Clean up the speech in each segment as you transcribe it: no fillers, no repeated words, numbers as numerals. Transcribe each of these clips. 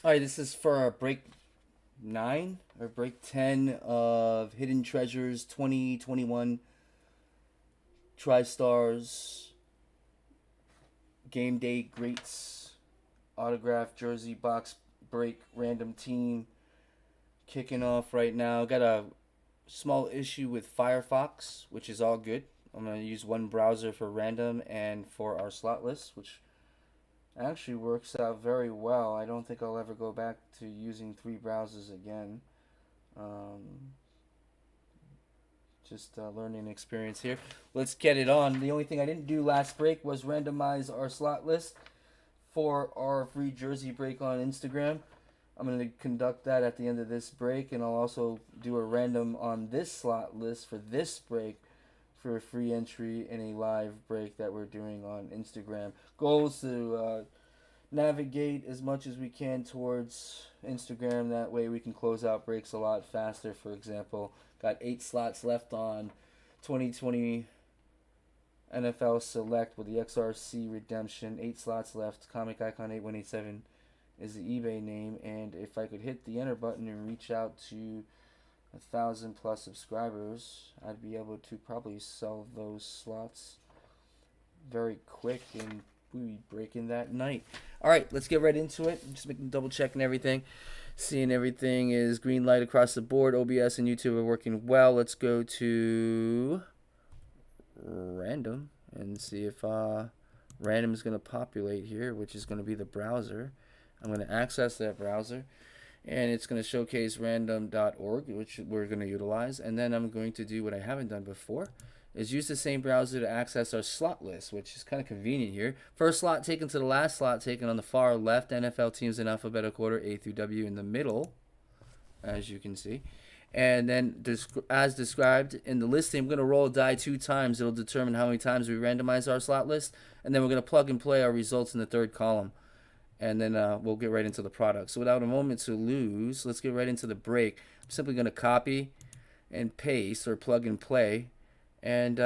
All right, this is for our break 9 or break 10 of Hidden Treasures 2021 TriStars Game Day Greats autograph jersey box break random team kicking off right now. Got a small issue with Firefox, which is all good. I'm going to use one browser for random and for our slot list, which actually works out very well. I don't think I'll ever go back to using 3 browsers again. Um, just learning experience here. Let's get it on. The only thing I didn't do last break was randomize our slot list for our free jersey break on Instagram. I'm going to conduct that at the end of this break, and I'll also do a random on this slot list for this break for a free entry in a live break that we're doing on Instagram. Goals to navigate as much as we can towards Instagram. That way we can close out breaks a lot faster. For example, got 8 slots left on 2020 NFL Select with the XRC redemption. 8 slots left. Comic Icon 8187 is the eBay name. And if I could hit the enter button and reach out to 1,000 plus subscribers, I'd be able to probably sell those slots very quick and we'll be breaking that night. All right, let's get right into it. Just making double checking everything, seeing everything is green light across the board. OBS and YouTube are working well. Let's go to random and see if random is going to populate here, which is going to be the browser. I'm going to access that browser, and it's going to showcase random.org, which we're going to utilize. And then I'm going to do what I haven't done before, is use the same browser to access our slot list, which is kind of convenient here. First slot taken to the last slot taken on the far left. NFL teams in alphabetical order, A through W in the middle, as you can see. And then, as described in the listing, I'm going to roll a die 2 times. It'll determine how many times we randomize our slot list. And then we're going to plug and play our results in the third column. And then we'll get right into the product. So without a moment to lose, let's get right into the break. I'm simply going to copy and paste or plug and play. And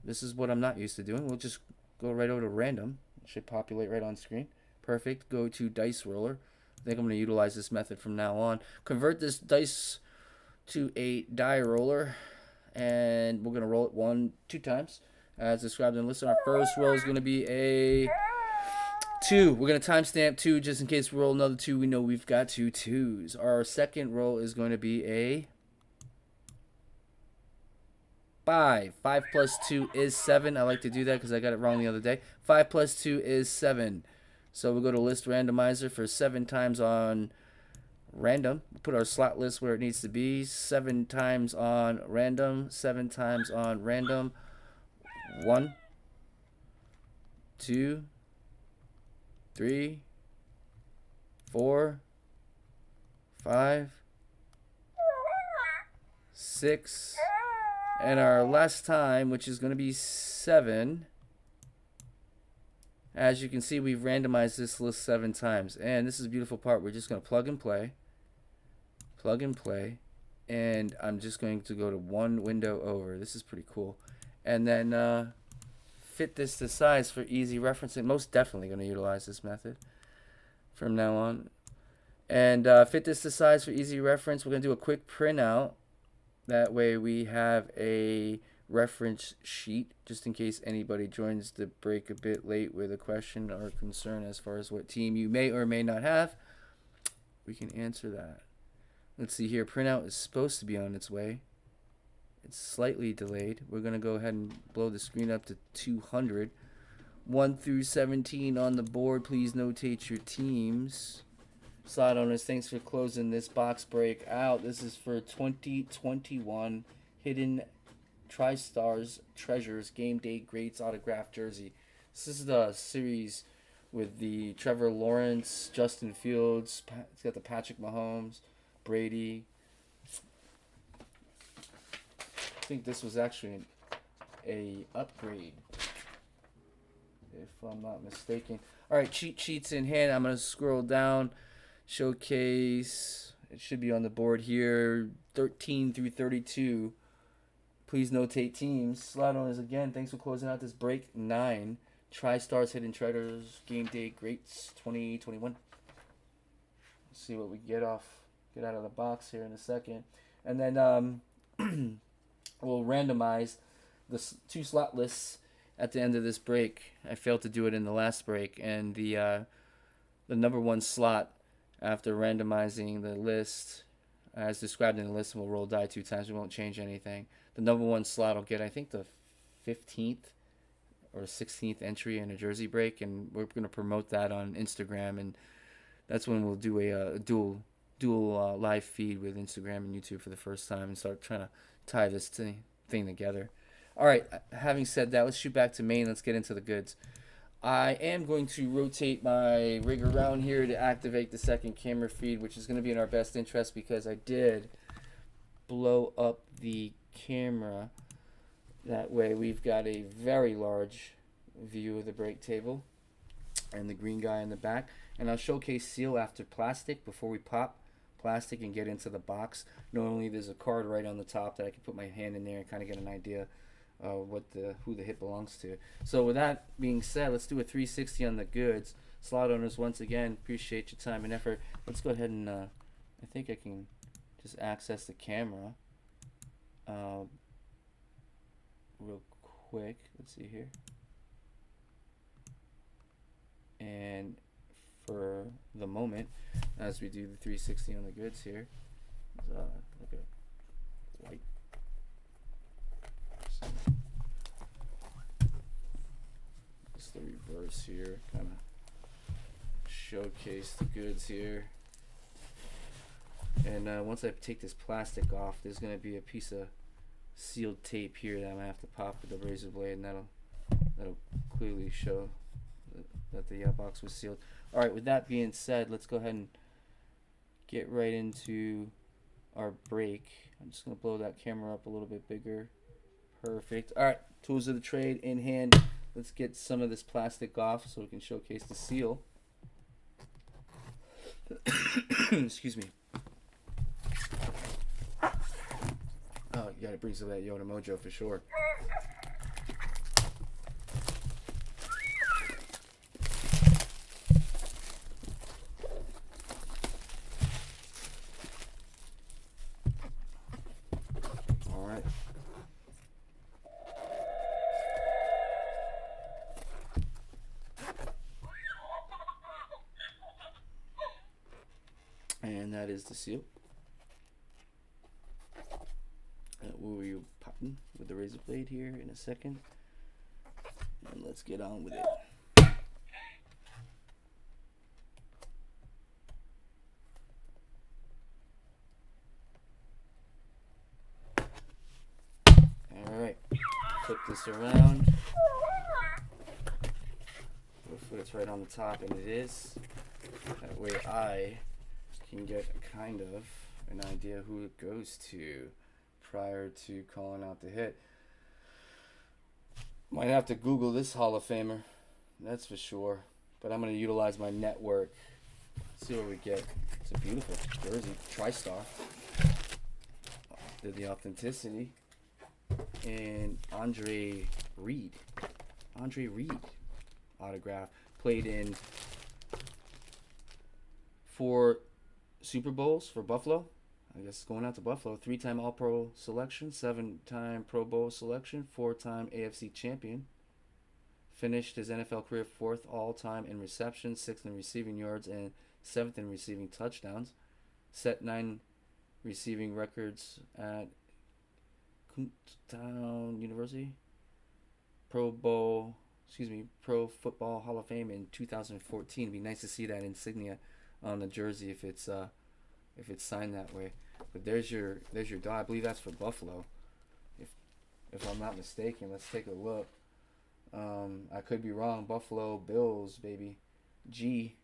this is what I'm not used to doing. We'll just go right over to random. It should populate right on screen. Perfect. Go to dice roller. I think I'm going to utilize this method from now on. Convert this dice to a die roller. And we're going to roll it 2 times. As described in the list, our first roll is going to be a 2. We're going to timestamp 2 just in case we roll another 2. We know we've got 2 2s. Our second roll is going to be a 5. 5 plus 2 is 7. I like to do that because I got it wrong the other day. 5 plus 2 is 7. So we'll go to list randomizer for 7 times on random. We'll put our slot list where it needs to be. 7 times on random. 7 times on random. 1, 2, 3, 4, 5, 6, and our last time, which is going to be 7. As you can see, we've randomized this list 7 times. And this is a beautiful part. We're just going to plug and play. Plug and play. And I'm just going to go to 1 window over. This is pretty cool. And then fit this to size for easy referencing. Most definitely going to utilize this method from now on. And fit this to size for easy reference. We're going to do a quick printout. That way we have a reference sheet just in case anybody joins the break a bit late with a question or concern as far as what team you may or may not have. We can answer that. Let's see here. Printout is supposed to be on its way. It's slightly delayed. We're going to go ahead and blow the screen up to 200. 1 through 17 on the board. Please notate your teams. Slot owners, thanks for closing this box break out. This is for 2021 Hidden TriStars Treasures Game Day Greats Autograph Jersey. This is the series with the Trevor Lawrence, Justin Fields. It's got the Patrick Mahomes, Brady. I think this was actually a upgrade, if I'm not mistaken. All right, cheat sheets in hand. I'm going to scroll down. Showcase. It should be on the board here. 13 through 32. Please notate teams. Slot owners, again, thanks for closing out this break 9. TriStars Hidden Treasures Game Day Greats 2021. see what we get out of the box here in a second, and then we'll randomize the 2 slot lists at the end of this break. I failed to do it in the last break, and the number 1 slot after randomizing the list as described in the list, we'll roll die 2 times. We won't change anything. The number 1 slot will get, I think, the 15th or 16th entry in a jersey break, and we're going to promote that on Instagram, and that's when we'll do a dual live feed with Instagram and YouTube for the first time and start trying to tie this thing together. All right, having said that, let's shoot back to main. Let's get into the goods. I am going to rotate my rig around here to activate the second camera feed, which is going to be in our best interest because I did blow up the camera. That way we've got a very large view of the break table and the green guy in the back. And I'll showcase seal after plastic before we pop plastic and get into the box. Normally there's a card right on the top that I can put my hand in there and kind of get an idea who the hit belongs to. So with that being said, let's do a 360 on the goods. Slot owners, once again, appreciate your time and effort. Let's go ahead and I think I can just access the camera real quick. Let's see here. And for the moment, as we do the 360 on the goods here, look at white. Just the reverse here, kind of showcase the goods here. And once I take this plastic off, there's going to be a piece of sealed tape here that I'm going to have to pop with the razor blade, and that'll clearly show that the box was sealed. Alright, with that being said, let's go ahead and get right into our break. I'm just going to blow that camera up a little bit bigger. Perfect. Alright, tools of the trade in hand. Let's get some of this plastic off so we can showcase the seal. Excuse me. Oh, you gotta bring some of that Yoda Mojo for sure. Alright. And that is the seal. We'll be popping with the razor blade here in a second, and let's get on with it. Alright, flip this around. Hopefully it's right on the top, and it is. That way I can get a kind of an idea who it goes to prior to calling out the hit. Might have to Google this Hall of Famer, that's for sure. But I'm going to utilize my network. See what we get. It's a beautiful jersey, Tristar. Did the authenticity. And Andre Reed autograph. Played in 4 Super Bowls for Buffalo. I guess going out to Buffalo. 3-time All-Pro selection, 7-time Pro Bowl selection, 4-time AFC champion. Finished his NFL career 4th all-time in receptions, 6th in receiving yards, and 7th in receiving touchdowns. Set 9 receiving records at Kunttown University. Pro Football Hall of Fame in 2014. It'd be nice to see that insignia on the jersey if it's signed that way. But there's your dog. I believe that's for Buffalo, if I'm not mistaken. Let's take a look. I could be wrong. Buffalo Bills, baby. G.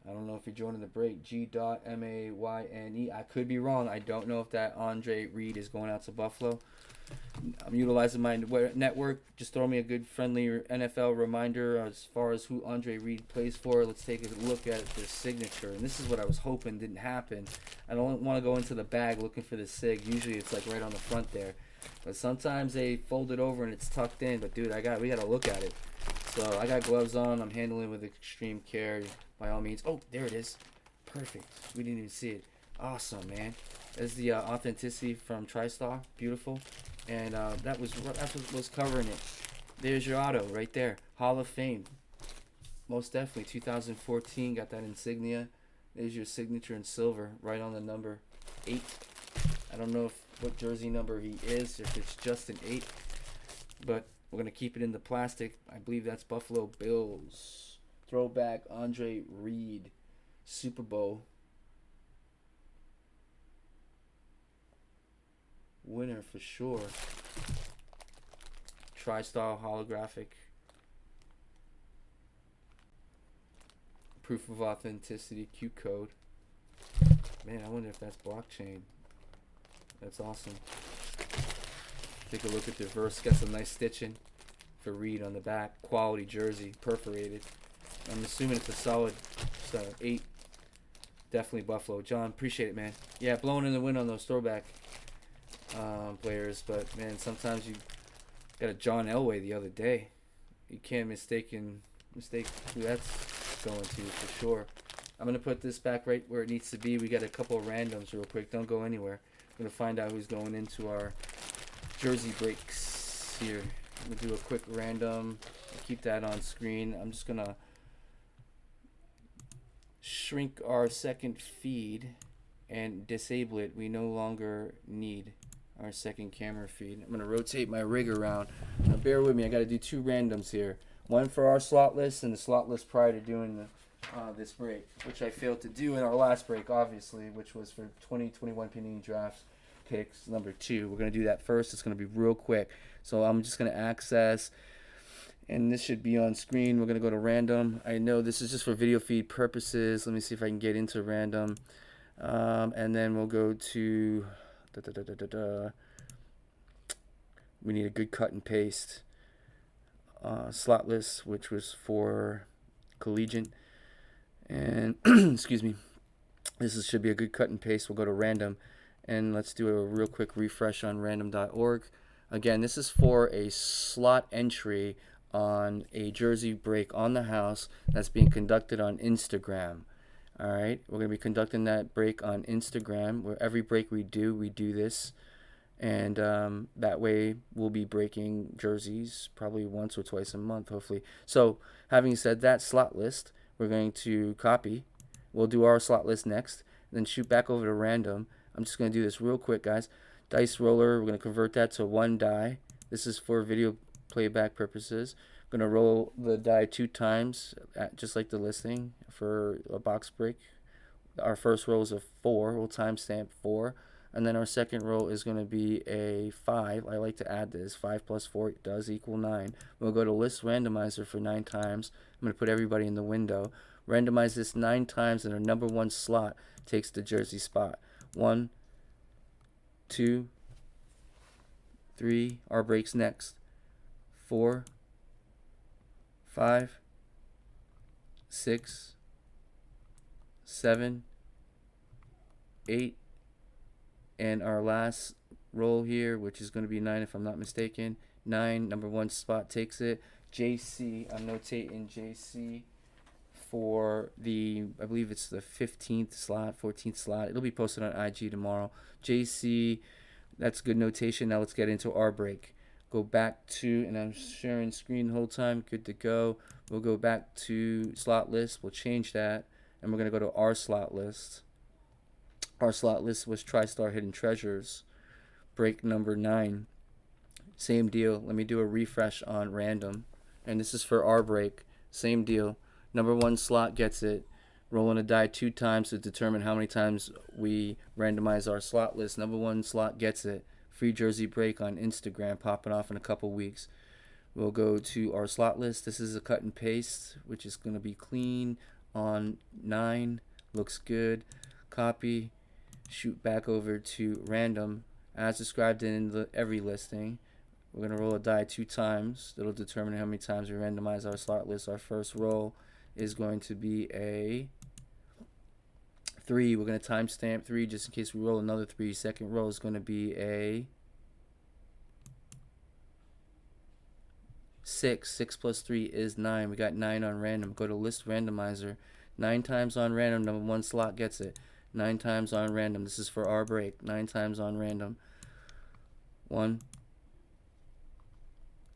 I don't know if you're joining the break. G.Mayne. I could be wrong. I don't know if that Andre Reed is going out to Buffalo. I'm utilizing my network. Just throw me a good friendly NFL reminder as far as who Andre Reed plays for. Let's take a look at their signature. And this is what I was hoping didn't happen. I don't want to go into the bag looking for the sig. Usually it's like right on the front there. But sometimes they fold it over and it's tucked in. But dude, we got to look at it. So I got gloves on. I'm handling it with extreme care by all means. Oh, there it is. Perfect. We didn't even see it. Awesome, man. That's the authenticity from Tristar. Beautiful. And that's what was covering it. There's your auto right there. Hall of Fame. Most definitely. 2014. Got that insignia. There's your signature in silver. Right on the number 8. I don't know what jersey number he is. If it's just an 8. But we're going to keep it in the plastic. I believe that's Buffalo Bills. Throwback Andre Reed. Super Bowl winner for sure. Tristar holographic. Proof of authenticity Q code. Man, I wonder if that's blockchain. That's awesome. Take a look at the verse. Got some nice stitching for Reed on the back. Quality jersey, perforated. I'm assuming it's a solid 8. Definitely Buffalo. John, appreciate it, man. Yeah, blowing in the wind on those throwback players, but man, sometimes you got a John Elway the other day. You can't mistake who that's going to for sure. I'm gonna put this back right where it needs to be. We got a couple of randoms real quick. Don't go anywhere. I'm gonna find out who's going into our jersey breaks here. I'm gonna do a quick random. Keep that on screen. I'm just gonna shrink our second feed and disable it. We no longer need our second camera feed. I'm going to rotate my rig around. Now bear with me, I got to do 2 randoms here. One for our slot list and the slot list prior to doing this break, which I failed to do in our last break, obviously, which was for 2021 Panini Drafts picks number 2. We're going to do that first. It's going to be real quick. So I'm just going to access, and this should be on screen. We're going to go to random. I know this is just for video feed purposes. Let me see if I can get into random. And then we'll go to we need a good cut and paste slot list, which was for collegiate, and excuse me, should be a good cut and paste. We'll go to random, and let's do a real quick refresh on random.org. Again, this is for a slot entry on a jersey break on the house that's being conducted on Instagram. All right, we're going to be conducting that break on Instagram, where every break we do this. And that way we'll be breaking jerseys probably once or twice a month, hopefully. So having said that, slot list, we're going to copy. We'll do our slot list next, then shoot back over to random. I'm just going to do this real quick, guys. Dice roller, we're going to convert that to 1 die. This is for video playback purposes. Going to roll the die 2 times, just like the listing for a box break. Our first roll is a 4. We'll timestamp 4. And then our second roll is going to be a 5. I like to add this. 5 plus 4 does equal 9. We'll go to list randomizer for 9 times. I'm going to put everybody in the window. Randomize this 9 times, and our number 1 slot takes the jersey spot. 1, 2, 3. Our breaks next. 4, 5, 6, 7, 8, and our last roll here, which is going to be 9 if I'm not mistaken. 9, number 1 spot takes it. JC, I'm notating JC for the, I believe it's the 15th slot, 14th slot. It'll be posted on IG tomorrow. JC, that's good notation. Now let's get into our break. Go back to, and I'm sharing screen the whole time, good to go. We'll go back to slot list. We'll change that, and we're going to go to our slot list. Our slot list was Tristar Hidden Treasures, break number 9. Same deal. Let me do a refresh on random, and this is for our break. Same deal. Number 1 slot gets it. Rolling a die 2 times to determine how many times we randomize our slot list. Number 1 slot gets it. Free jersey break on Instagram, popping off in a couple weeks. We'll go to our slot list. This is a cut and paste, which is going to be clean on 9. Looks good. Copy. Shoot back over to random, as described in every listing. We're going to roll a die 2 times. That'll determine how many times we randomize our slot list. Our first roll is going to be a 3. We're going to timestamp 3 just in case we roll another 3. Second roll is going to be a 6. 6 plus 3 is 9. We got 9 on random. Go to list randomizer. 9 times on random. Number 1 slot gets it. 9 times on random. This is for our break. 9 times on random. 1,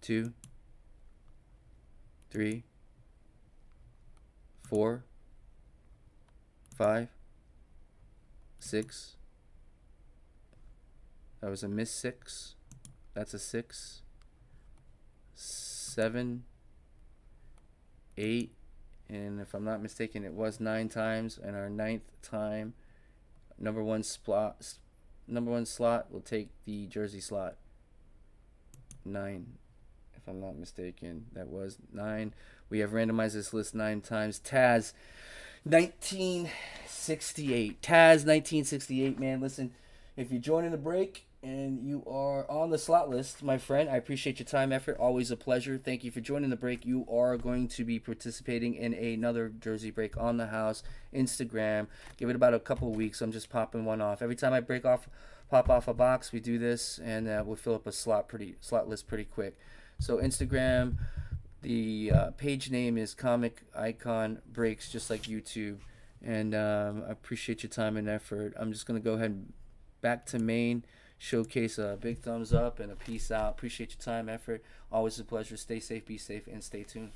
2, 3, 4, 5, 6. That was a miss 6. That's a 6. 7, 8, and if I'm not mistaken, it was 9 times. And our 9th time, number one slot will take the jersey slot. 9, if I'm not mistaken, that was 9. We have randomized this list 9 times. Taz 1968. Taz 1968, man. Listen, if you're joining the break and you are on the slot list, my friend, I appreciate your time, effort. Always a pleasure. Thank you for joining the break. You are going to be participating in another jersey break on the house Instagram. Give it about a couple of weeks. I'm just popping one off. Every time I pop off a box, we do this, and we'll fill up a slot list pretty quick. So Instagram, the page name is Comic Icon Breaks, just like YouTube. And I appreciate your time and effort. I'm just going to go ahead and back to main, showcase a big thumbs up and a peace out. Appreciate your time, effort. Always a pleasure. Stay safe, be safe, and stay tuned.